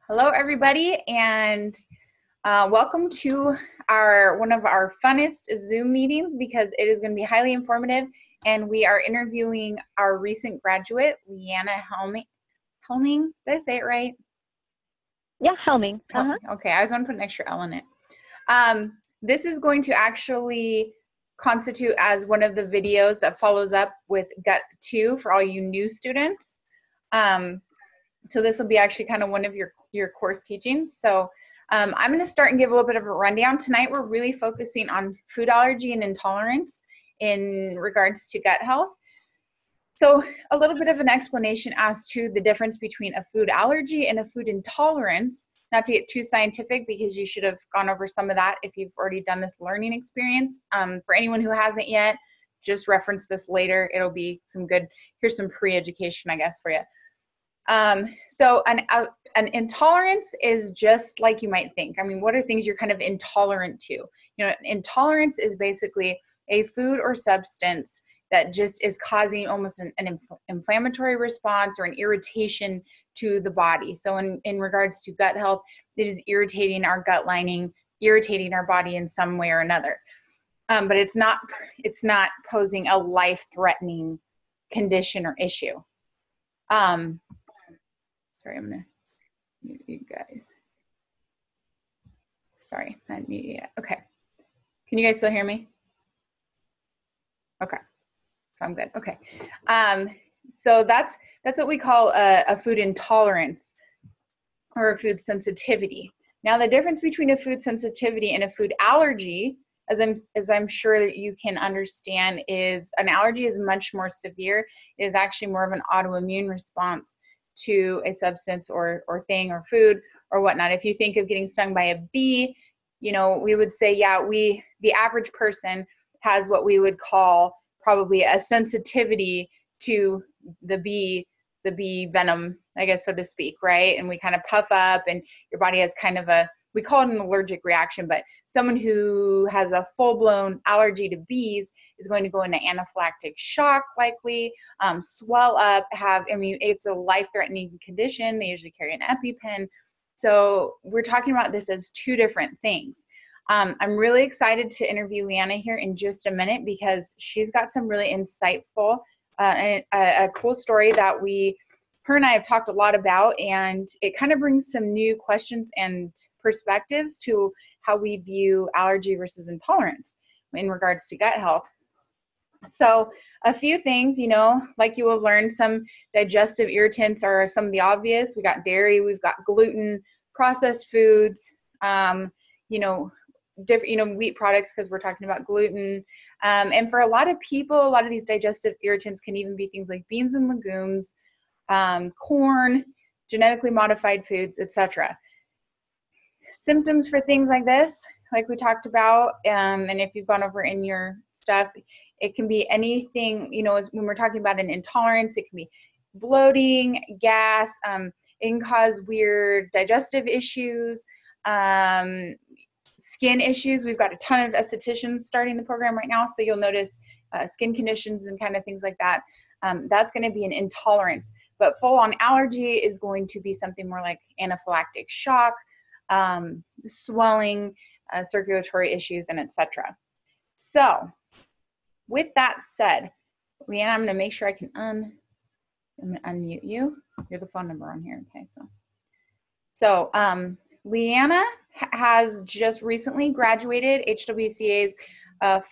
Hello, everybody, and welcome to one of our funnest Zoom meetings because it is going to be highly informative, and we are interviewing our recent graduate, Leanna Helming. Helming? Did I say it right? Yeah, Helming. Okay, I was going to put an extra L in it. This is going to actually constitute as one of the videos that follows up with Gut 2 for all you new students. So this will be actually kind of one of your course teachings. So I'm going to start and give a little bit of a rundown. Tonight we're really focusing on food allergy and intolerance in regards to gut health. So a little bit of an explanation as to the difference between a food allergy and a food intolerance. Not to get too scientific because you should have gone over some of that if you've already done this learning experience. For anyone who hasn't yet, just reference this later. It'll be some good, here's some pre-education, I guess, for you. So an intolerance is just like you might think. I mean, what are things you're kind of intolerant to? Intolerance is basically a food or substance that just is causing almost an inflammatory response or an irritation to the body. So in regards to gut health, it is irritating our gut lining, irritating our body in some way or another. But it's not posing a life-threatening condition or issue. Sorry, I'm going to mute you guys. Sorry, not mute yet. Okay. Can you guys still hear me? Okay. So I'm good. Okay. So that's what we call a food intolerance or a food sensitivity. Now, the difference between a food sensitivity and a food allergy, as I'm sure that you can understand, is an allergy is much more severe. It is actually more of an autoimmune response to a substance or thing or food or whatnot. If you think of getting stung by a bee, we would say, yeah, the average person has what we would call probably a sensitivity to the bee venom, I guess, so to speak, right? And we kind of puff up and your body has kind of we call it an allergic reaction, but someone who has a full-blown allergy to bees is going to go into anaphylactic shock, likely, swell up, it's a life-threatening condition. They usually carry an EpiPen. So we're talking about this as two different things. I'm really excited to interview Leanna here in just a minute because she's got some really insightful, a cool story that her and I have talked a lot about, and it kind of brings some new questions and perspectives to how we view allergy versus intolerance in regards to gut health. So a few things, like you will learn, some digestive irritants are some of the obvious. We got dairy, we've got gluten, processed foods, different, wheat products because we're talking about gluten. And for a lot of people, a lot of these digestive irritants can even be things like beans and legumes, corn, genetically modified foods, etc. Symptoms for things like this, like we talked about, and if you've gone over in your stuff, it can be anything, when we're talking about an intolerance, it can be bloating, gas, it can cause weird digestive issues, skin issues. We've got a ton of estheticians starting the program right now, so you'll notice skin conditions and kind of things like that. That's going to be an intolerance, but full-on allergy is going to be something more like anaphylactic shock, swelling, circulatory issues, and etc. So with that said, Leanna, I'm going to make sure I can I'm going to unmute you. You're the phone number on here. Okay. So Leanna has just recently graduated HWCA's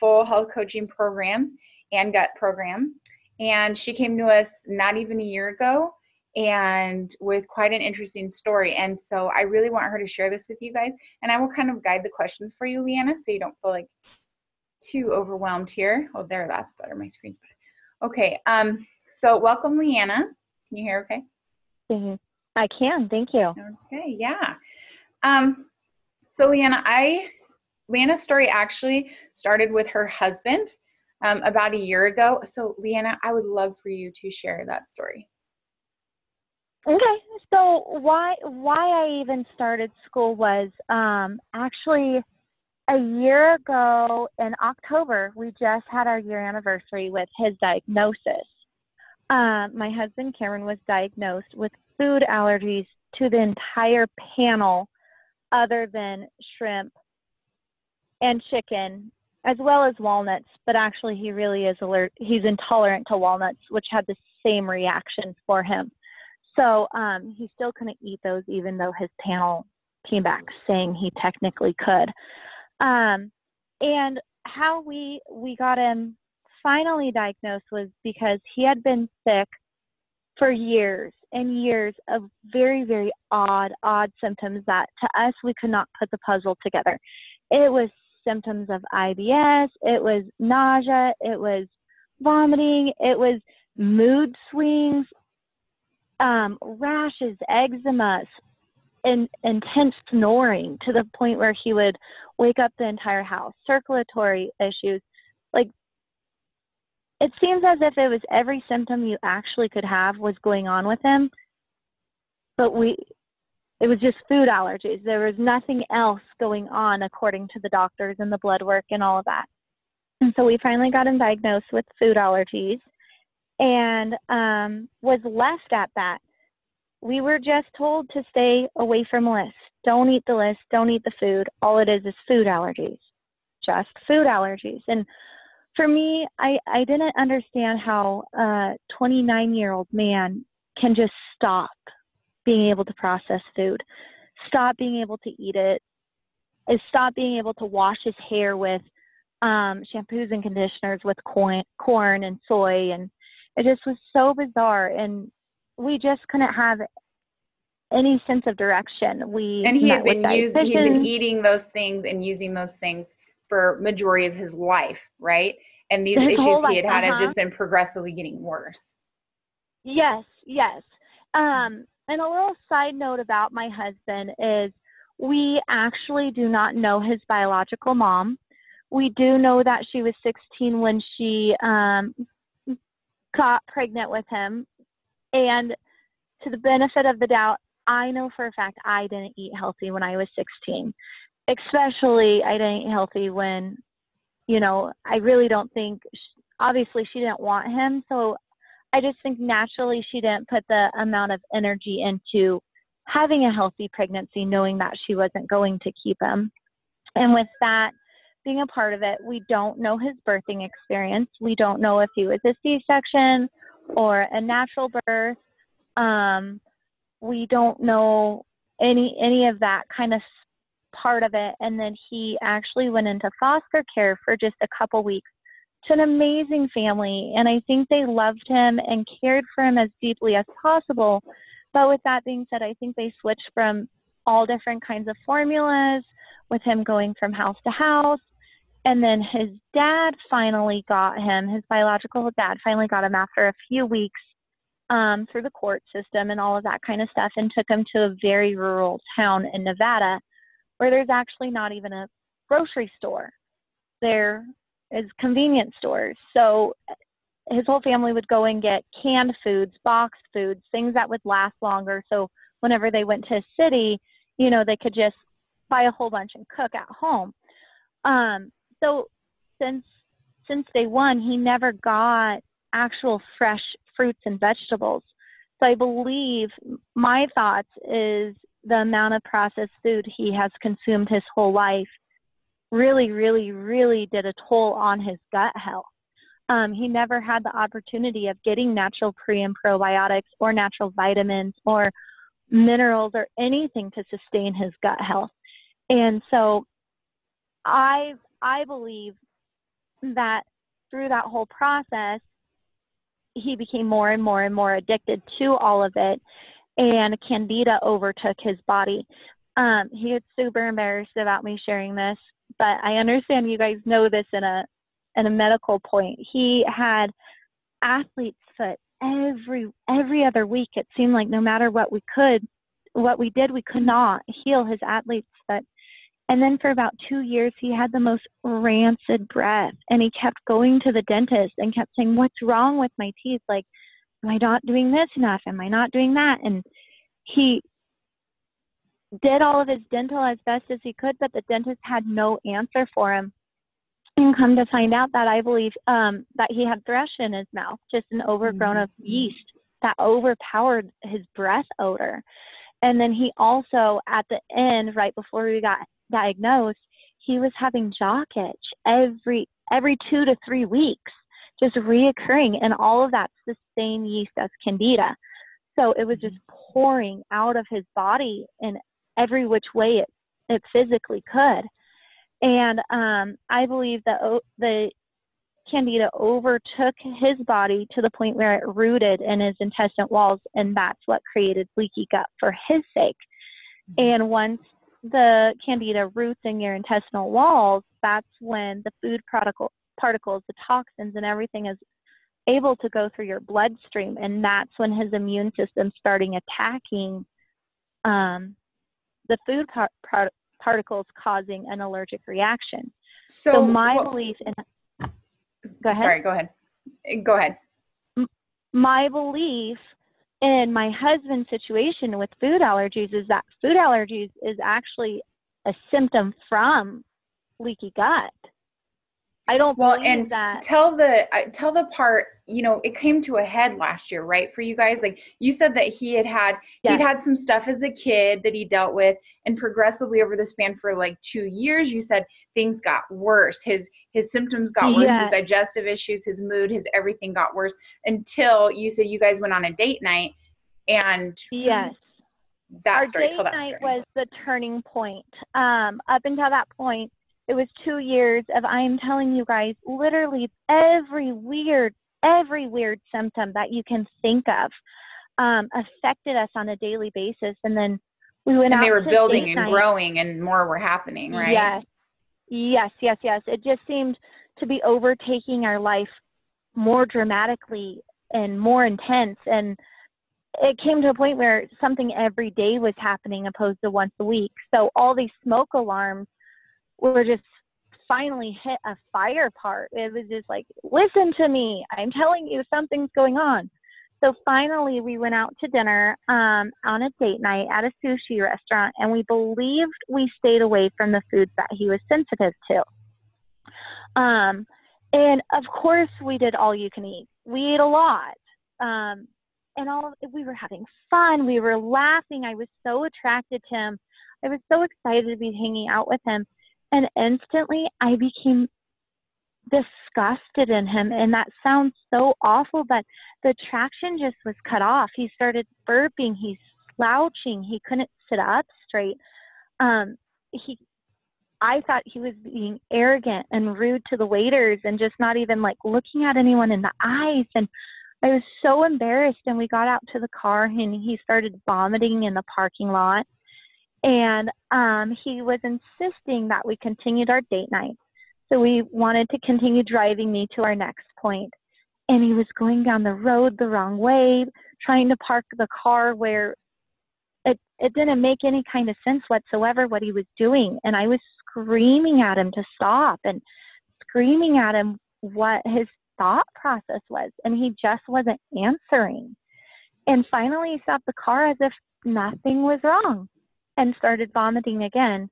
full health coaching program and gut program. And she came to us not even a year ago and with quite an interesting story. And so I really want her to share this with you guys. And I will kind of guide the questions for you, Leanna, so you don't feel like too overwhelmed here. Oh, there, that's better. My screen's better. Okay. So welcome, Leanna. Can you hear okay? Mm-hmm. I can. Thank you. Okay. Yeah. So Leanna's story actually started with her husband about a year ago. So Leanna, I would love for you to share that story. Okay. So why I even started school was actually a year ago in October. We just had our year anniversary with his diagnosis. My husband Cameron was diagnosed with food allergies to the entire panel other than shrimp and chicken, as well as walnuts, but actually he really is he's intolerant to walnuts, which had the same reaction for him. So he still couldn't eat those, even though his panel came back saying he technically could. And how we got him finally diagnosed was because he had been sick for years and years of very, very odd symptoms that to us, we could not put the puzzle together. It was symptoms of IBS, it was nausea, it was vomiting, it was mood swings, rashes, eczema, and intense snoring to the point where he would wake up the entire house, circulatory issues. Like, it seems as if it was every symptom you actually could have was going on with him, but it was just food allergies. There was nothing else going on according to the doctors and the blood work and all of that. And so we finally got him diagnosed with food allergies and was left at that. We were just told to stay away from lists. Don't eat the list. Don't eat the food. All it is food allergies, just food allergies. And for me, I didn't understand how a 29-year-old man can just stop being able to process food, stop being able to eat it, stop being able to wash his hair with shampoos and conditioners with corn and soy. And it just was so bizarre. And we just couldn't have any sense of direction. And he had been eating those things and using those things for majority of his life, right? And these issues he had have just been progressively getting worse. Yes. And a little side note about my husband is we actually do not know his biological mom. We do know that she was 16 when she got pregnant with him. And to the benefit of the doubt, I know for a fact I didn't eat healthy when I was 16. Especially I didn't eat healthy when, I really don't think, obviously she didn't want him. So I just think naturally she didn't put the amount of energy into having a healthy pregnancy, knowing that she wasn't going to keep him. And with that being a part of it, we don't know his birthing experience. We don't know if he was a C-section or a natural birth. We don't know any of that kind of part of it. And then he actually went into foster care for just a couple weeks to an amazing family. And I think they loved him and cared for him as deeply as possible. But with that being said, I think they switched from all different kinds of formulas with him going from house to house. And then his dad finally got him, his biological dad finally got him after a few weeks through the court system and all of that kind of stuff, and took him to a very rural town in Nevada where there's actually not even a grocery store. There is convenience stores. So his whole family would go and get canned foods, boxed foods, things that would last longer. So whenever they went to a city, they could just buy a whole bunch and cook at home. So since day one, he never got actual fresh fruits and vegetables. So I believe my thoughts is the amount of processed food he has consumed his whole life really, really, really did a toll on his gut health. He never had the opportunity of getting natural pre and probiotics or natural vitamins or minerals or anything to sustain his gut health. And so I believe that through that whole process, he became more and more and more addicted to all of it, and Candida overtook his body. He was super embarrassed about me sharing this, but I understand you guys know this in a medical point. He had athlete's foot every other week. It seemed like no matter what we did, we could not heal his athlete's foot. And then for about 2 years, he had the most rancid breath, and he kept going to the dentist and kept saying, "What's wrong with my teeth? Like, am I not doing this enough? Am I not doing that?" And he did all of his dental as best as he could, but the dentist had no answer for him. And come to find out that I believe that he had thrush in his mouth, just an overgrown of yeast that overpowered his breath odor. And then he also, at the end, right before we got diagnosed, he was having jock itch every 2 to 3 weeks, just reoccurring. And all of that's the same yeast as Candida. So it was just pouring out of his body in every which way it physically could. And I believe that the Candida overtook his body to the point where it rooted in his intestinal walls, and that's what created leaky gut for his sake. And once the Candida roots in your intestinal walls, that's when the food particles, the toxins and everything is able to go through your bloodstream, and that's when his immune system starting attacking the food particles, causing an allergic reaction. So my belief in Go ahead. Sorry, go ahead. Go ahead. My belief in my husband's situation with food allergies is that food allergies is actually a symptom from leaky gut. I don't believe that. Tell the part, it came to a head last year, right? For you guys, like you said that he'd had some stuff as a kid that he dealt with, and progressively over the span for like 2 years, you said things got worse. His symptoms got worse, his digestive issues, his mood, his everything got worse, until you said you guys went on a date night. And our date night was the turning point. Up until that point, it was 2 years of, I'm telling you guys, literally every weird symptom that you can think of affected us on a daily basis. And then we went out. And they were building and growing, and more were happening, right? Yes. It just seemed to be overtaking our life more dramatically and more intense. And it came to a point where something every day was happening opposed to once a week. So all these smoke alarms were just finally hit a fire part. It was just like, listen to me, I'm telling you something's going on. So finally we went out to dinner on a date night at a sushi restaurant, and we believed we stayed away from the foods that he was sensitive to. And of course we did all you can eat. We ate a lot. We were having fun. We were laughing. I was so attracted to him. I was so excited to be hanging out with him. And instantly I became disgusted in him. And that sounds so awful, but the attraction just was cut off. He started burping. He's slouching. He couldn't sit up straight. I thought he was being arrogant and rude to the waiters and just not even like looking at anyone in the eyes. And I was so embarrassed. And we got out to the car, and he started vomiting in the parking lot. And he was insisting that we continued our date night. So we wanted to continue driving me to our next point. And he was going down the road the wrong way, trying to park the car where it didn't make any kind of sense whatsoever what he was doing. And I was screaming at him to stop and screaming at him what his thought process was. And he just wasn't answering. And finally he stopped the car as if nothing was wrong and started vomiting again.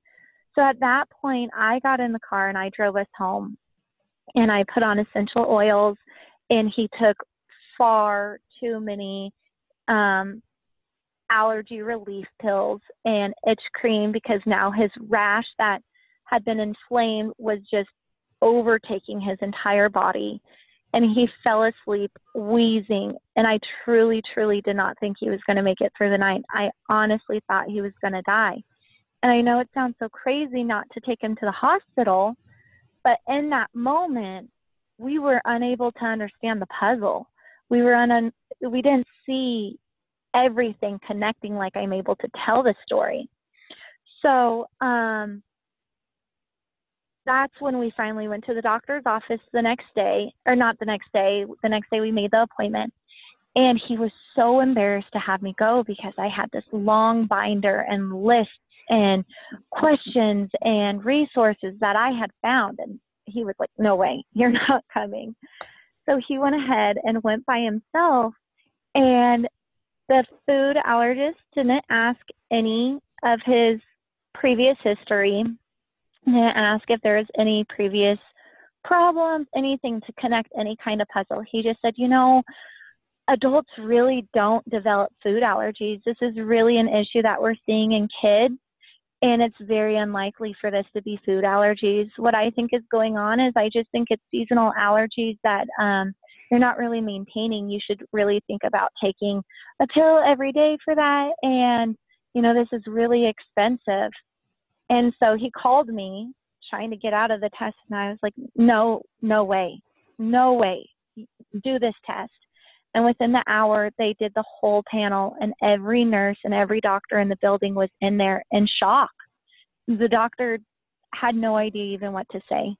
So at that point, I got in the car and I drove us home, and I put on essential oils, and he took far too many allergy relief pills and itch cream, because now his rash that had been inflamed was just overtaking his entire body. And he fell asleep wheezing. And I truly, truly did not think he was going to make it through the night. I honestly thought he was going to die. And I know it sounds so crazy not to take him to the hospital, but in that moment, we were unable to understand the puzzle. We didn't see everything connecting like I'm able to tell the story. So that's when we finally went to the doctor's office the next day we made the appointment. And he was so embarrassed to have me go, because I had this long binder and lists and questions and resources that I had found. And he was like, no way, you're not coming. So he went ahead and went by himself. And the food allergist didn't ask any of his previous history, didn't ask if there was any previous problems, anything to connect any kind of puzzle. He just said, adults really don't develop food allergies. This is really an issue that we're seeing in kids, and it's very unlikely for this to be food allergies. What I think is going on is I just think it's seasonal allergies that you're not really maintaining. You should really think about taking a pill every day for that. And, this is really expensive. And so he called me trying to get out of the test, and I was like, no way, do this test. And within the hour, they did the whole panel, and every nurse and every doctor in the building was in there in shock. The doctor had no idea even what to say.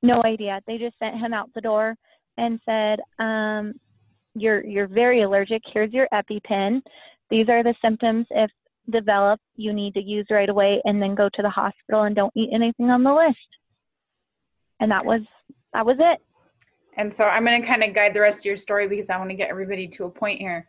No idea. They just sent him out the door and said, you're very allergic. Here's your EpiPen. These are the symptoms. If developed, you need to use right away, and then go to the hospital and don't eat anything on the list. And that was it. And so I'm going to kind of guide the rest of your story because I want to get everybody to a point here.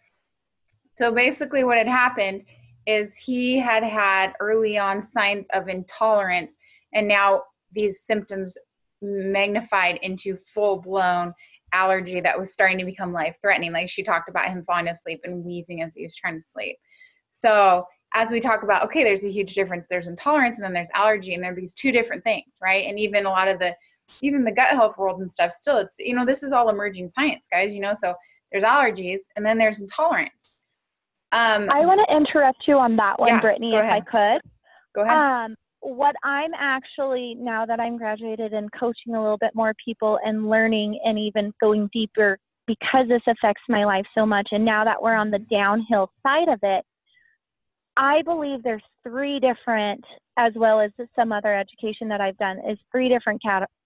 So basically what had happened is he had early on signs of intolerance, and now these symptoms magnified into full-blown allergy that was starting to become life-threatening. Like she talked about him falling asleep and wheezing as he was trying to sleep. So as we talk about, okay, there's a huge difference. There's intolerance and then there's allergy, and they're these two different things, right? And even a lot of even the gut health world and stuff, still it's, this is all emerging science, guys, so there's allergies and then there's intolerance. I want to interrupt you on that one, Brittany, if I could. Go ahead. What I'm actually, now that I'm graduated and coaching a little bit more people and learning and even going deeper, because this affects my life so much, and now that we're on the downhill side of it, I believe there's three different, as well as some other education that I've done, is three different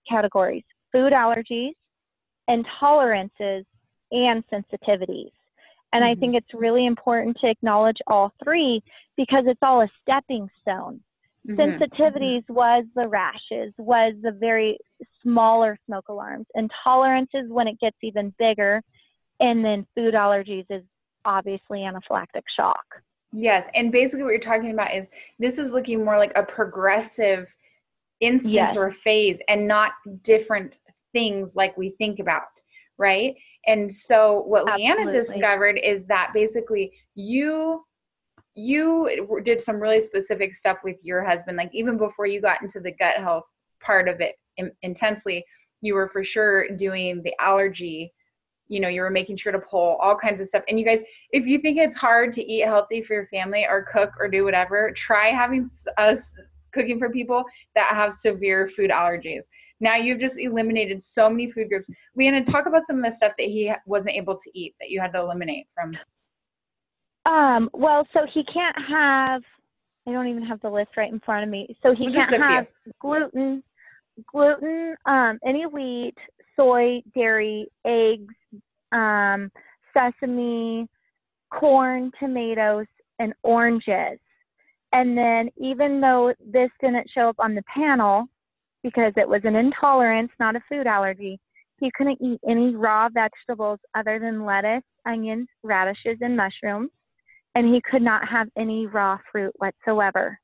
categories: food allergies, intolerances, and sensitivities. And I think it's really important to acknowledge all three because it's all a stepping stone. Sensitivities was the rashes, was the very smaller smoke alarms. Intolerance is when it gets even bigger. And then food allergies is obviously anaphylactic shock. Yes. And basically what you're talking about is this is looking more like a progressive instance or phase, and not different things like we think about, right? And so what Leanna discovered is that basically you did some really specific stuff with your husband. Like even before you got into the gut health part of it intensely, you were for sure doing the allergy. You were making sure to pull all kinds of stuff. And you guys, if you think it's hard to eat healthy for your family or cook or do whatever, try having us cooking for people that have severe food allergies. Now you've just eliminated so many food groups. Leanna, talk about some of the stuff that he wasn't able to eat that you had to eliminate from. Well, so he can't have, I don't even have the list right in front of me. So he can't have gluten, any wheat, soy, dairy, eggs, sesame, corn, tomatoes, and oranges. And then even though this didn't show up on the panel because it was an intolerance, not a food allergy, he couldn't eat any raw vegetables other than lettuce, onions, radishes, and mushrooms. And he could not have any raw fruit whatsoever.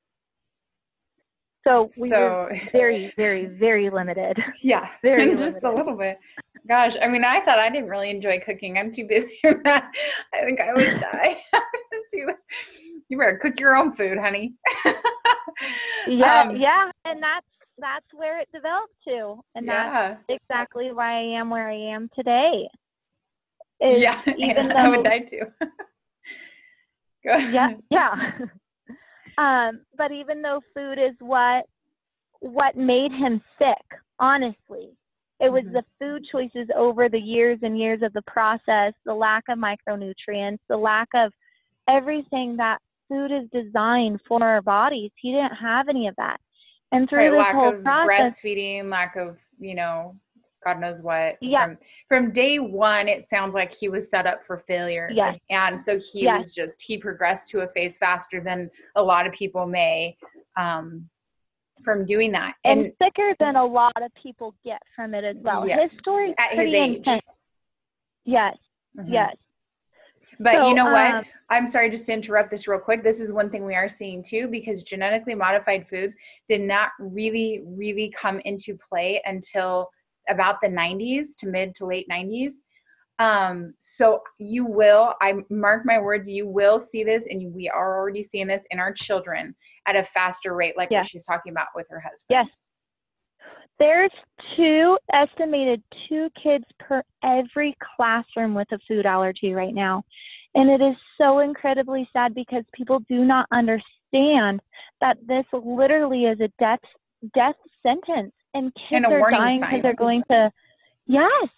So we were very, very, very limited. Yeah, very just limited. A little bit. Gosh, I mean, I thought I didn't really enjoy cooking. I'm too busy for that. I think I would die. You better cook your own food, honey. Yeah, and that's where it developed to, and that's exactly why I am where I am today. Even though I would die too. Go ahead. Yeah. But even though food is what made him sick, honestly, it was the food choices over the years and years of the process, the lack of micronutrients, the lack of everything that food is designed for our bodies. He didn't have any of that. And through this whole process, breastfeeding, lack of, God knows what. Yeah. From day one, it sounds like he was set up for failure. Yes. And so he progressed to a phase faster than a lot of people may from doing that. And sicker than a lot of people get from it as well. Yeah. His story is at pretty his age. intense. Yes. Yes. But so, you know what? I'm sorry, just to interrupt this real quick. This is one thing we are seeing too, because genetically modified foods did not really, really come into play until about the 90s to mid to late 90s. So you will, I mark my words, you will see this, and we are already seeing this in our children at a faster rate, like what she's talking about with her husband. Yes. There's estimated two kids per every classroom with a food allergy right now. And it is so incredibly sad because people do not understand that this literally is a death sentence. And kids are dying because they're going to, yes.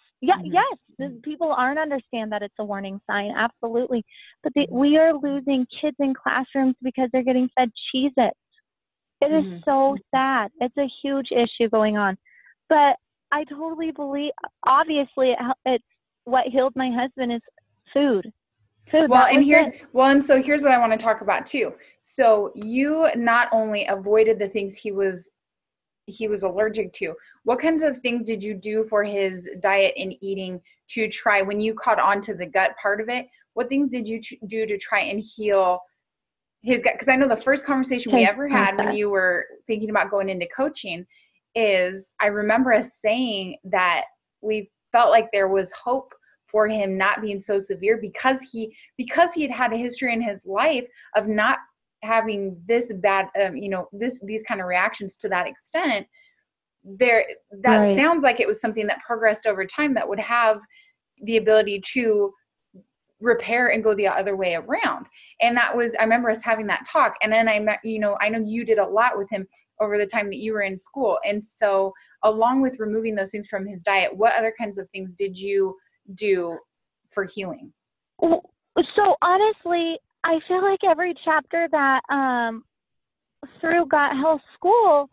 People aren't understand that it's a warning sign. Absolutely. But we are losing kids in classrooms because they're getting fed Cheez-Its. It is so sad. It's a huge issue going on. But I totally believe, obviously, it's what healed my husband is food. Well, and so here's what I want to talk about too. So you not only avoided the things he was allergic to, what kinds of things did you do for his diet and eating to try, when you caught on to the gut part of it, what things did you do to try and heal his gut? Because I know the first conversation we ever had when you were thinking about going into coaching is, I remember us saying that we felt like there was hope for him not being so severe because he had a history in his life of not having this bad, these kind of reactions to that extent. Sounds like it was something that progressed over time that would have the ability to repair and go the other way around. And I remember us having that talk. And then I know you did a lot with him over the time that you were in school. And so along with removing those things from his diet, what other kinds of things did you do for healing? So honestly, I feel like every chapter that through Gut Health School,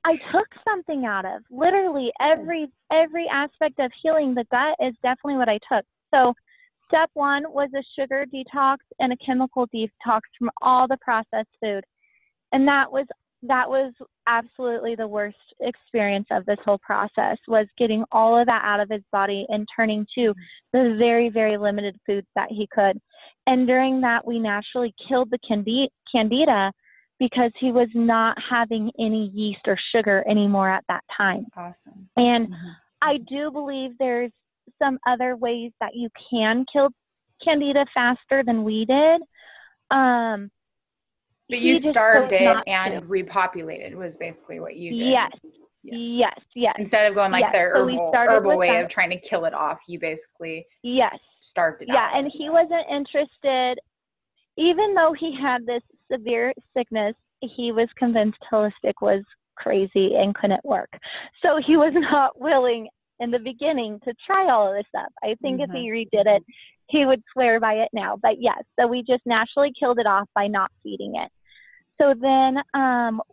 I took something out of. Literally every aspect of healing the gut is definitely what I took. So step one was a sugar detox and a chemical detox from all the processed food. And that was absolutely the worst experience of this whole process, was getting all of that out of his body and turning to the very, very limited foods that he could. And during that, we naturally killed the candida because he was not having any yeast or sugar anymore at that time. Awesome. And I do believe there's some other ways that you can kill candida faster than we did. But you starved it and repopulated was basically what you did. Yes. Instead of going like the herbal way of trying to kill it off, you basically starved it out. Yeah, and he wasn't interested, even though he had this severe sickness, he was convinced holistic was crazy and couldn't work. So he was not willing in the beginning to try all of this stuff. I think if he redid it, he would swear by it now. But yes, so we just naturally killed it off by not feeding it. So then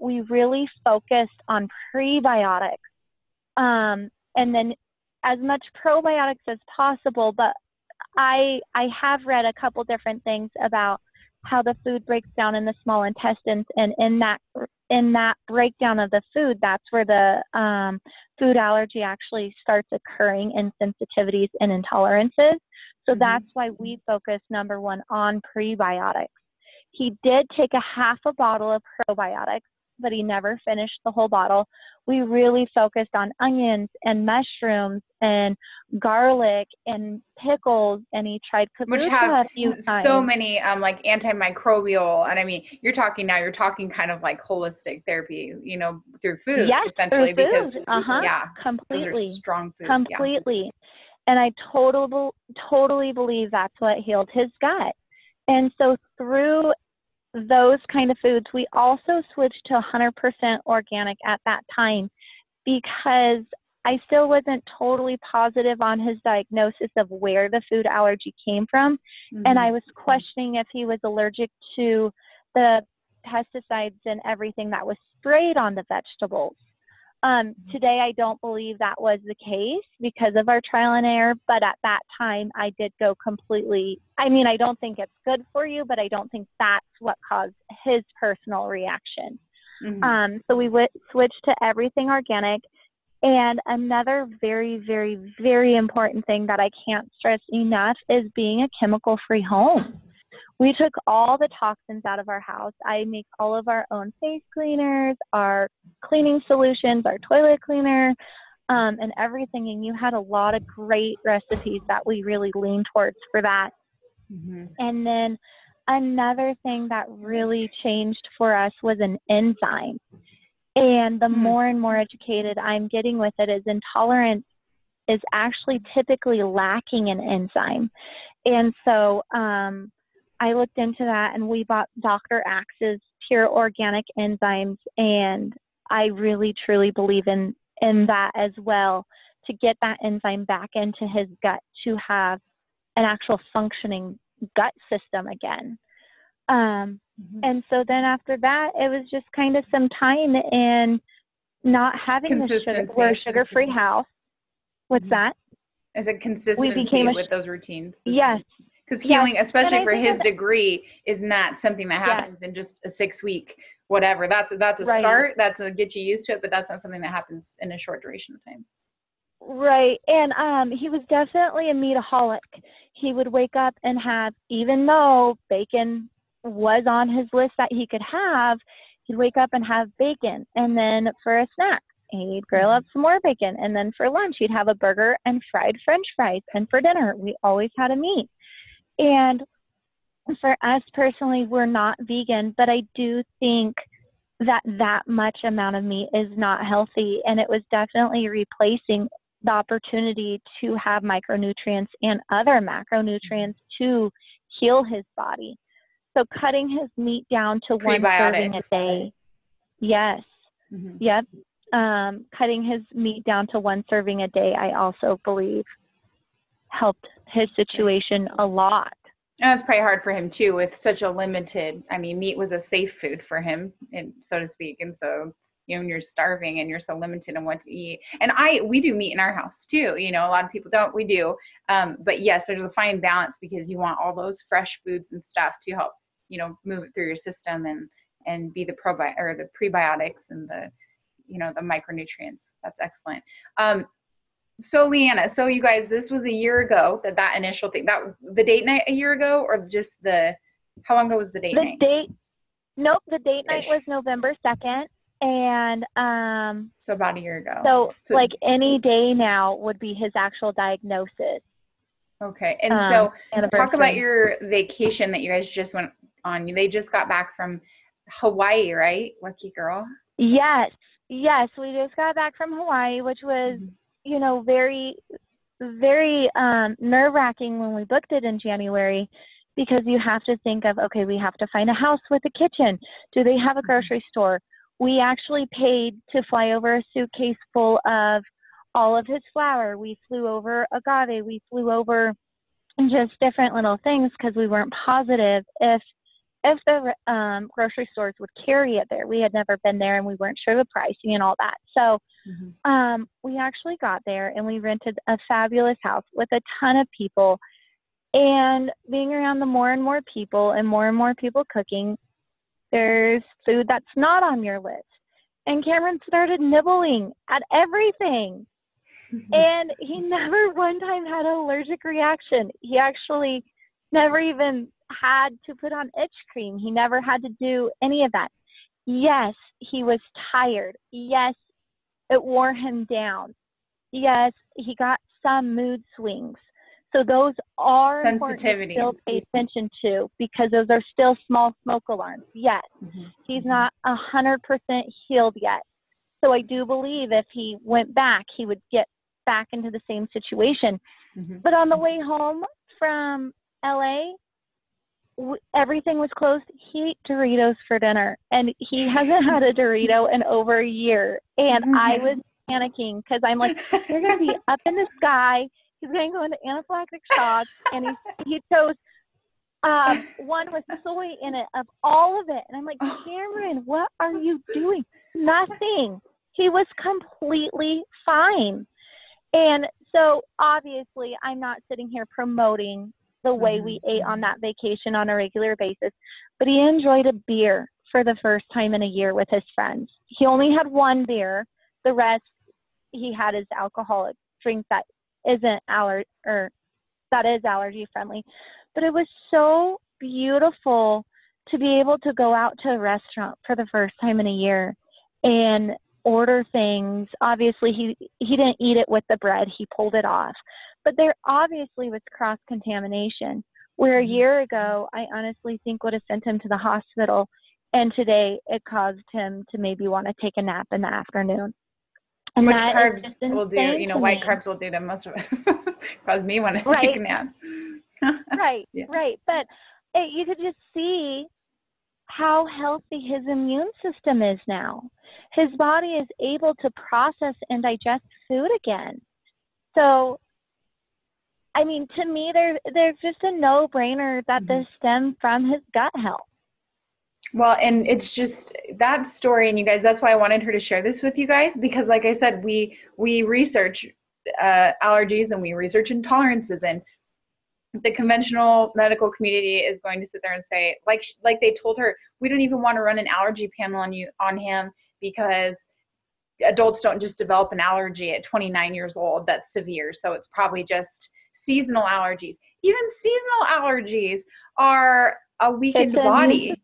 we really focused on prebiotics, and then as much probiotics as possible. But I have read a couple different things about how the food breaks down in the small intestines, and in that breakdown of the food, that's where the food allergy actually starts occurring in sensitivities and intolerances. So that's why we focus, number one, on prebiotics. He did take a half a bottle of probiotics, but he never finished the whole bottle. We really focused on onions and mushrooms and garlic and pickles, and he tried kombucha which have a few times. So many like antimicrobial, and I mean, you're talking kind of like holistic therapy, through food, essentially, through food. because completely, those are strong foods, completely. And I totally believe that's what healed his gut. And so through those kind of foods, we also switched to 100% organic at that time, because I still wasn't totally positive on his diagnosis of where the food allergy came from. And I was questioning if he was allergic to the pesticides and everything that was sprayed on the vegetables. Today, I don't believe that was the case because of our trial and error, but at that time, I did go completely, I don't think it's good for you, but I don't think that's what caused his personal reaction. So we switched to everything organic. And another very, very, very important thing that I can't stress enough is being a chemical-free home. We took all the toxins out of our house. I make all of our own face cleaners, our cleaning solutions, our toilet cleaner. and everything. And you had a lot of great recipes that we really leaned towards for that. Mm-hmm. And then another thing that really changed for us was an enzyme. And the more and more educated I'm getting with it is intolerance is actually typically lacking an enzyme. And so I looked into that, and we bought Dr. Axe's pure organic enzymes, and I really truly believe in that as well, to get that enzyme back into his gut to have an actual functioning gut system again. And so then after that, it was just kind of some time and not having the sugar. We're a sugar-free house. What's that? As a consistency with those routines. Yes. Because healing, especially for his degree, is not something that happens in just a 6-week whatever. That's a start. That's a get you used to it, but that's not something that happens in a short duration of time. Right. And he was definitely a meataholic. He would wake up and have, even though bacon was on his list that he could have, he'd wake up and have bacon. And then for a snack, he'd grill up some more bacon. And then for lunch, he'd have a burger and fried French fries. And for dinner, we always had a meat. And for us personally, we're not vegan, but I do think that much amount of meat is not healthy. And it was definitely replacing the opportunity to have micronutrients and other macronutrients to heal his body. So cutting his meat down to one serving a day. Yes. Mm-hmm. Yep. Cutting his meat down to one serving a day, I also believe helped his situation a lot. And that's probably hard for him too, with such a limited, meat was a safe food for him, and so to speak. And so, when you're starving and you're so limited on what to eat. And we do meat in our house too. A lot of people don't, we do. But yes, there's a fine balance, because you want all those fresh foods and stuff to help, move it through your system and be the the prebiotics and the, the micronutrients. That's excellent. So Leanna, so you guys, this was a year ago that initial thing, the date night a year ago, or just how long ago was the date night? The date night was November 2nd. And so about a year ago. So like any day now would be his actual diagnosis. Okay. And so talk about your vacation that you guys just went on. They just got back from Hawaii, right? Lucky girl. Yes, we just got back from Hawaii, which was very, very nerve-wracking when we booked it in January, because you have to think of, okay, we have to find a house with a kitchen. Do they have a grocery store? We actually paid to fly over a suitcase full of all of his flour. We flew over agave. We flew over just different little things, because we weren't positive if the grocery stores would carry it there. We had never been there, and we weren't sure the pricing and all that. So we actually got there, and we rented a fabulous house with a ton of people. And being around the more and more people cooking, there's food that's not on your list. And Cameron started nibbling at everything. And he never one time had an allergic reaction. He actually never even had to put on itch cream. He never had to do any of that. Yes, he was tired. Yes, it wore him down. Yes, he got some mood swings. So those are sensitivities to still pay attention to, because those are still small smoke alarms. Yes, he's not 100% healed yet. So I do believe if he went back, he would get back into the same situation. But on the way home from LA, everything was closed. He ate Doritos for dinner, and he hasn't had a Dorito in over a year. And I was panicking, because I'm like, you're going to be up in the sky. He's going to go into anaphylactic shock. And he chose one with soy in it, of all of it. And I'm like, Cameron, what are you doing? Nothing. He was completely fine. And so obviously I'm not sitting here promoting the way we ate on that vacation on a regular basis, but he enjoyed a beer for the first time in a year with his friends. He only had one beer. The rest, he had his alcoholic drink that isn't that is allergy friendly. But it was so beautiful to be able to go out to a restaurant for the first time in a year and order things. Obviously, he didn't eat it with the bread. He pulled it off. But there obviously was cross-contamination, where a year ago, I honestly think would have sent him to the hospital. And today it caused him to maybe want to take a nap in the afternoon. And which that carbs is just will do, insane to white me. carbs will do to most of us. Cause me want to Right. take a nap. Right, Yeah. right. But you could just see how healthy his immune system is now. His body is able to process and digest food again. So, I mean, to me, there's just a no-brainer that this stemmed from his gut health. Well, and it's just that story, and you guys, that's why I wanted her to share this with you guys, because like I said, we research allergies and we research intolerances, and the conventional medical community is going to sit there and say, like they told her, we don't even want to run an allergy panel on him because adults don't just develop an allergy at 29 years old that's severe. So it's probably just seasonal allergies. Even seasonal allergies are a weakened body.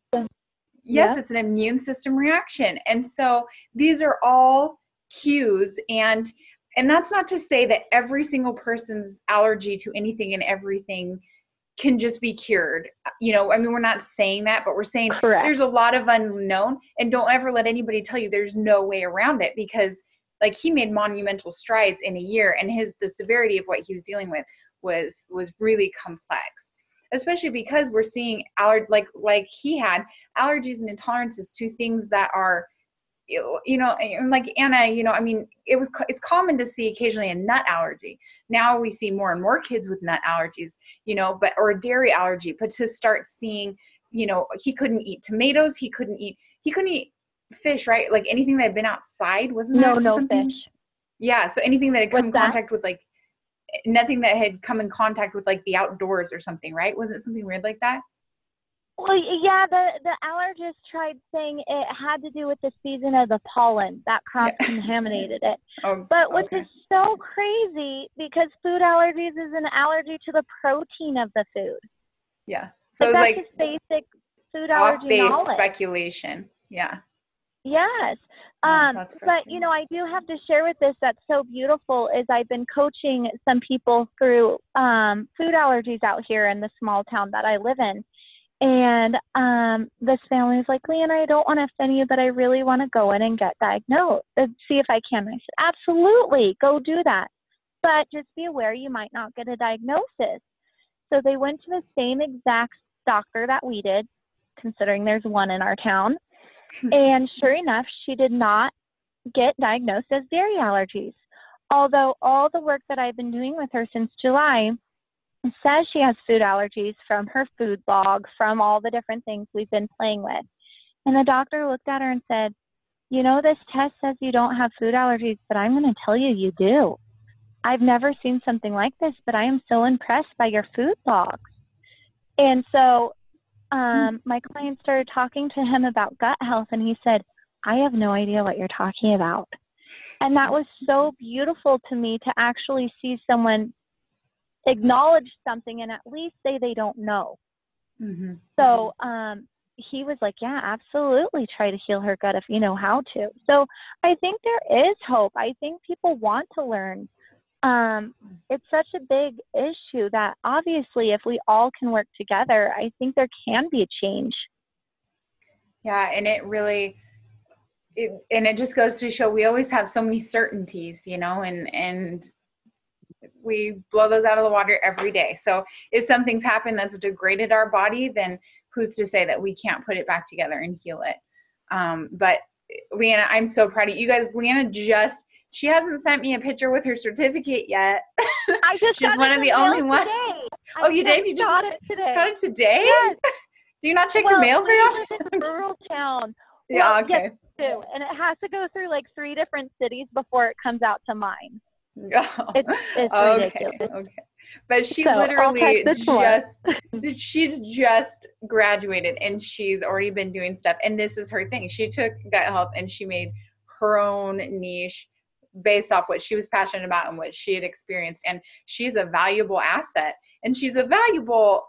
Yes, it's an immune system reaction. And so these are all cues, and that's not to say that every single person's allergy to anything and everything can just be cured. I mean, we're not saying that, but we're saying there's a lot of unknown, and don't ever let anybody tell you there's no way around it, because like he made monumental strides in a year, and the severity of what he was dealing with was really complex. Especially because we're seeing like he had allergies and intolerances to things that are, like Anna, I mean, it's common to see occasionally a nut allergy. Now we see more and more kids with nut allergies, or a dairy allergy. But to start seeing, he couldn't eat tomatoes, he couldn't eat fish, right? Like anything that had been outside, wasn't that no something? Fish. Yeah, so anything that had come in contact with nothing that had come in contact with like the outdoors or something, right? Wasn't it something weird like that? Well, yeah, the allergist tried saying it had to do with the season of the pollen that cross-contaminated it. Which is so crazy, because food allergies is an allergy to the protein of the food. Yeah. So it's that's just basic food allergy knowledge. Speculation. Yeah. Yes. But, I do have to share with this that's so beautiful is I've been coaching some people through food allergies out here in the small town that I live in. And this family is like, Leanna, I don't want to offend you, but I really want to go in and get diagnosed and see if I can. I said, absolutely, go do that. But just be aware you might not get a diagnosis. So they went to the same exact doctor that we did, considering there's one in our town. And sure enough, she did not get diagnosed as dairy allergies. Although all the work that I've been doing with her since July says she has food allergies from her food log, from all the different things we've been playing with. And the doctor looked at her and said, this test says you don't have food allergies, but I'm going to tell you, you do. I've never seen something like this, but I am so impressed by your food logs. And so my client started talking to him about gut health, and he said, I have no idea what you're talking about. And that was so beautiful to me, to actually see someone acknowledge something and at least say they don't know. Mm-hmm. So he was like, yeah, absolutely, try to heal her gut if you know how to. So I think there is hope. I think people want to learn. It's such a big issue that obviously if we all can work together, I think there can be a change. Yeah, and it just goes to show we always have so many certainties, and we blow those out of the water every day. So if something's happened that's degraded our body, then who's to say that we can't put it back together and heal it? But Leanna, I'm so proud of you guys. Leanna she hasn't sent me a picture with her certificate yet. I just She's one of the only ones. Oh, you did? You just got it today. Got it today? Yes. Do you not check your mail very often? We live in a rural town. Yeah, okay. Yes, too. And it has to go through like 3 different cities before it comes out to mine. Oh. It's ridiculous. Okay. But she literally she's just graduated, and she's already been doing stuff. And this is her thing. She took gut health and she made her own niche based off what she was passionate about and what she had experienced. And she's a valuable asset. And she's a valuable,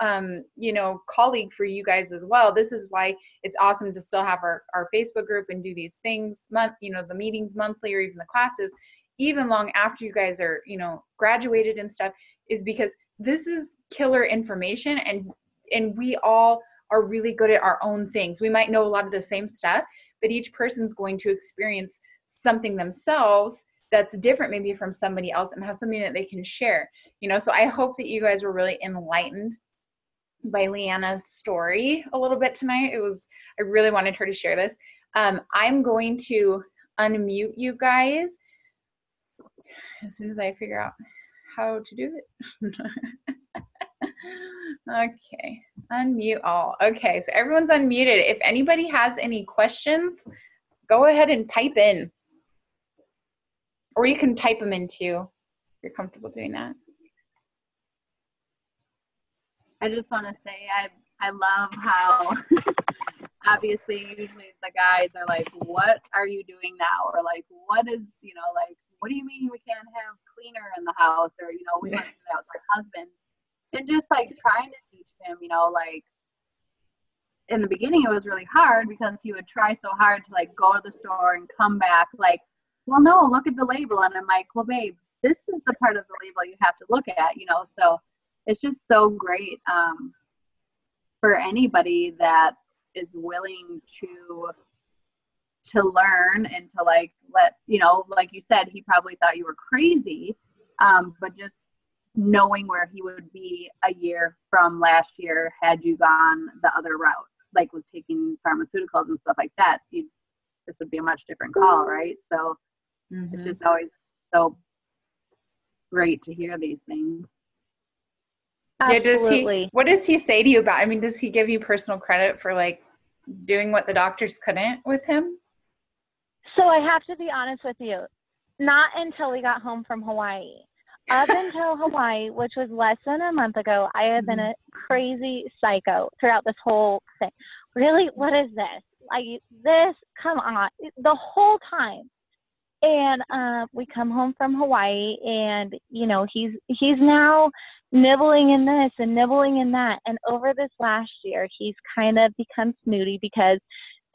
colleague for you guys as well. This is why it's awesome to still have our Facebook group and do these things, the meetings monthly or even the classes, even long after you guys are, graduated and stuff, is because this is killer information, and we all are really good at our own things. We might know a lot of the same stuff, but each person's going to experience something themselves that's different maybe from somebody else and have something that they can share. So I hope that you guys were really enlightened by Leanna's story a little bit tonight. I really wanted her to share this. I'm going to unmute you guys as soon as I figure out how to do it. Okay, unmute all. Okay, so everyone's unmuted. If anybody has any questions, go ahead and type in. Or you can type them in too, if you're comfortable doing that. I just want to say I love how obviously usually the guys are like, what are you doing now? Or like, what is, what do you mean we can't have cleaner in the house? Or, we want to do that with our husband. And just like trying to teach him, like in the beginning it was really hard because he would try so hard to like go to the store and come back like, well, no, look at the label. And I'm like, well, babe, this is the part of the label you have to look at, so it's just so great for anybody that is willing to learn and to like let, like you said, he probably thought you were crazy, but just knowing where he would be a year from last year had you gone the other route, like with taking pharmaceuticals and stuff like that, this would be a much different call, right? So it's just always so great to hear these things. Absolutely. Yeah, what does he say to you about, does he give you personal credit for like doing what the doctors couldn't with him? So I have to be honest with you, not until we got home from Hawaii. Up until Hawaii, which was less than a month ago, I have been a crazy psycho throughout this whole thing. Really? What is this? Like this? Come on. The whole time. And we come home from Hawaii and, he's now nibbling in this and nibbling in that. And over this last year, he's kind of become snooty because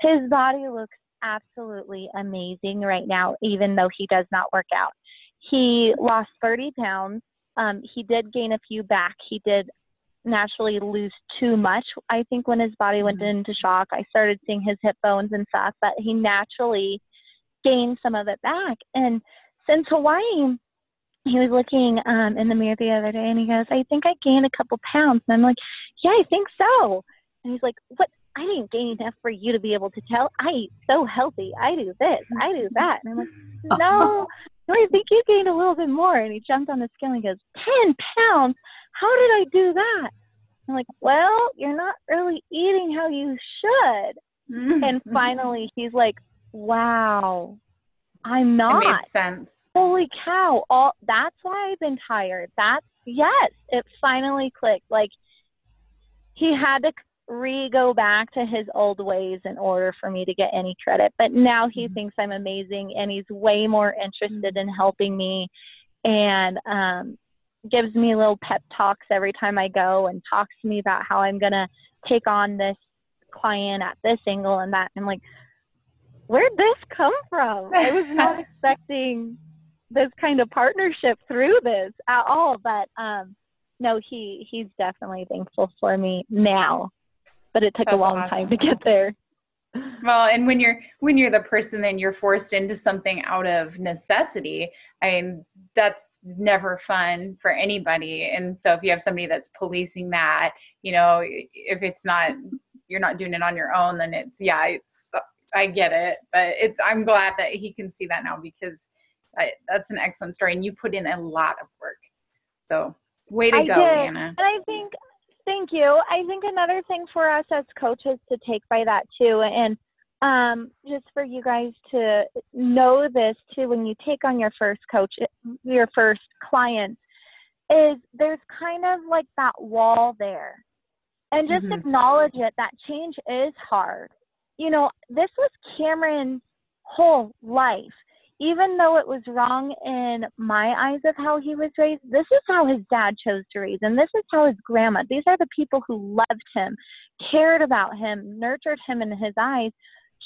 his body looks absolutely amazing right now, even though he does not work out. He lost 30 pounds. He did gain a few back. He did naturally lose too much. I think when his body went into shock, I started seeing his hip bones and stuff, but he naturally gained some of it back. And since Hawaii, he was looking in the mirror the other day and he goes, I think I gained a couple pounds. And I'm like, yeah, I think so. And he's like, what? I didn't gain enough for you to be able to tell. I eat so healthy. I do this. I do that. And I'm like, no, I think you gained a little bit more. And he jumped on the scale and he goes, 10 pounds? How did I do that? I'm like, well, you're not really eating how you should. And finally he's like, wow, I'm not. It made sense. Holy cow. That's why I've been tired. Yes, it finally clicked. Like he had to go back to his old ways in order for me to get any credit. But now he thinks I'm amazing and he's way more interested in helping me and gives me little pep talks every time I go and talks to me about how I'm going to take on this client at this angle and that. And I'm like, where'd this come from? I was not expecting this kind of partnership through this at all. But no, he's definitely thankful for me now. But it took That's a long awesome. time to get there. Well, and when you're the person and you're forced into something out of necessity, that's never fun for anybody. And so if you have somebody that's policing that, if it's not, you're not doing it on your own, then I get it. But I'm glad that he can see that now because that's an excellent story. And you put in a lot of work. So way to go, Leanna. And I think, thank you. I think another thing for us as coaches to take by that too, and just for you guys to know this too, when you take on your first client, is there's kind of like that wall there. And just acknowledge it, that change is hard. This was Cameron's whole life. even though it was wrong in my eyes of how he was raised, this is how his dad chose to raise him. This is how his grandma, these are the people who loved him, cared about him, nurtured him in his eyes,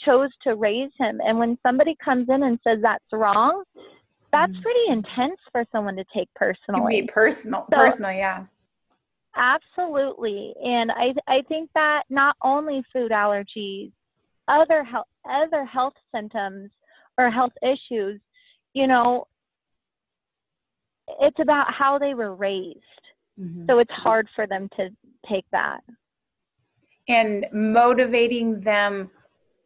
chose to raise him. And when somebody comes in and says that's wrong, that's pretty intense for someone to take personally. It can be personal, yeah. Absolutely. And I think that not only food allergies, other health symptoms or health issues, you know, it's about how they were raised. So it's hard for them to take that. And motivating them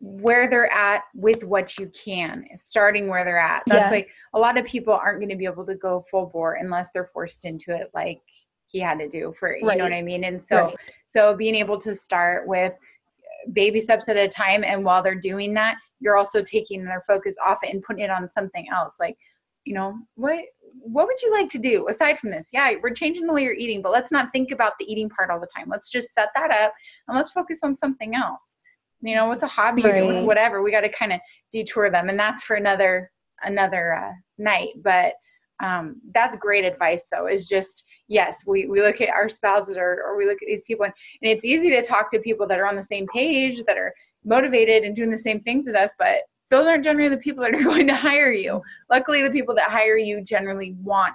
where they're at with what you can, starting where they're at. That's why a lot of people aren't going to be able to go full bore unless they're forced into it, like he had to do for, you know what I mean? And so, so being able to start with baby steps at a time. And while they're doing that, you're also taking their focus off it and putting it on something else. Like, you know, what would you like to do aside from this? Yeah, we're changing the way you're eating, but let's not think about the eating part all the time. Let's just set that up and let's focus on something else. You know, what's a hobby you're doing? What's whatever. We got to kind of detour them, and that's for another night. But that's great advice, though. Is just yes, we look at our spouses or we look at these people, and it's easy to talk to people that are on the same page, that are motivated and doing the same things as us, but those aren't generally the people that are going to hire you. Luckily, the people that hire you generally want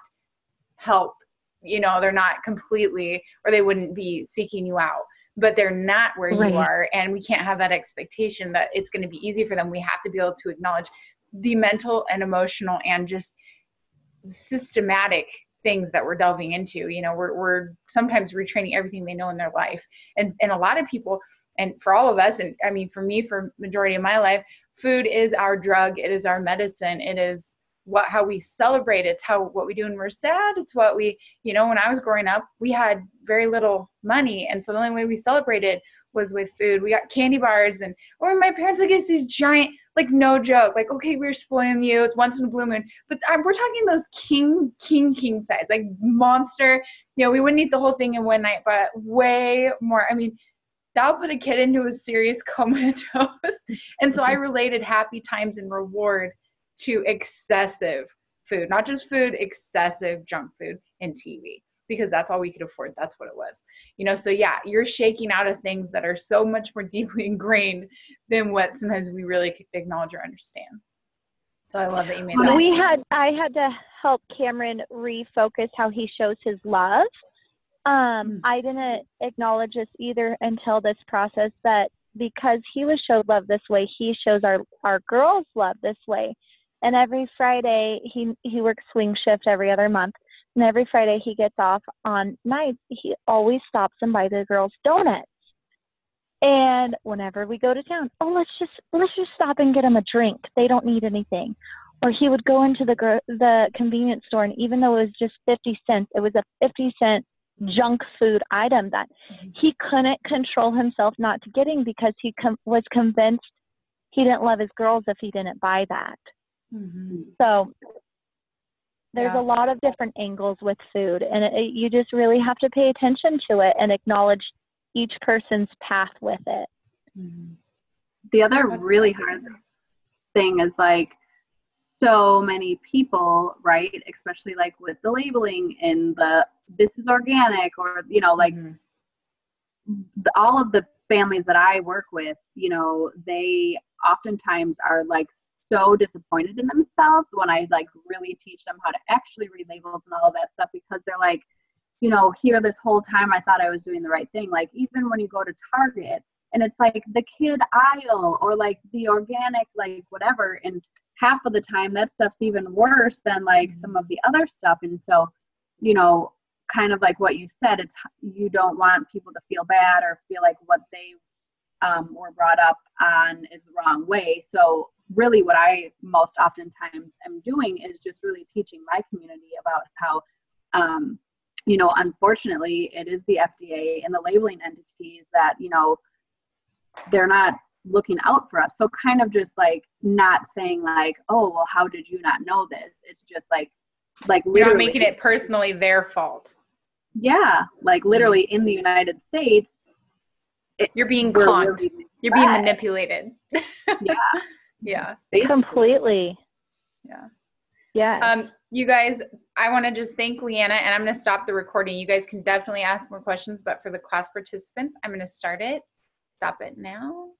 help. You know, they're not completely, or they wouldn't be seeking you out. But they're not where you are, and we can't have that expectation that it's going to be easy for them. We have to be able to acknowledge the mental and emotional and just systematic things that we're delving into. You know, we're sometimes retraining everything they know in their life. And a lot of people, and for all of us, and I mean, for me, for majority of my life, food is our drug. It is our medicine. It is how we celebrate. It's what we do when we're sad. It's what we, you know, when I was growing up, we had very little money. And so the only way we celebrated was with food. We got candy bars, or my parents would get these giant, like, no joke, like, okay, we're spoiling you. It's once in a blue moon. But we're talking those king size, like monster, you know, we wouldn't eat the whole thing in one night, but way more. I mean, that'll put a kid into a serious comatose. And so I related happy times and reward to excessive food, not just food, excessive junk food and TV, because that's all we could afford. That's what it was, you know? So yeah, you're shaking out of things that are so much more deeply ingrained than what sometimes we really acknowledge or understand. So I love that you made that. I had to help Cameron refocus how he shows his love. I didn't acknowledge this either until this process, that because he was showed love this way, he shows our girls love this way. And every Friday, he works swing shift every other month. And every Friday he gets off on nights, he always stops and buys the girls donuts. And whenever we go to town, let's just stop and get them a drink. They don't need anything. Or he would go into the convenience store, and even though it was just 50 cents, it was a 50-cent junk food item that he couldn't control himself not to getting, because he was convinced he didn't love his girls if he didn't buy that. So there's a lot of different angles with food, and you just really have to pay attention to it and acknowledge each person's path with it. The other really hard thing is, like, so many people, right, especially like with the labeling and this is organic, or, you know, like all of the families that I work with, you know, they oftentimes are like so disappointed in themselves when I like really teach them how to actually read labels and all of that stuff, because they're like, you know, here this whole time I thought I was doing the right thing. Like, even when you go to Target and it's like the kid aisle or like the organic, like whatever, and half of the time that stuff's even worse than like some of the other stuff. And so, you know, kind of like what you said, it's, you don't want people to feel bad or feel like what they were brought up on is the wrong way. So really what I most oftentimes am doing is just really teaching my community about how, you know, unfortunately it is the FDA and the labeling entities that, you know, they're not looking out for us. So kind of just like not saying like, oh, well, how did you not know this? It's just like you're not making it personally their fault. Yeah. Like literally in the United States, you're being conned. You're being manipulated. Yeah. Yeah. Completely. Yeah. Yeah. You guys, I want to just thank Leanna, and I'm going to stop the recording. You guys can definitely ask more questions, but for the class participants, I'm going to start it. Stop it now.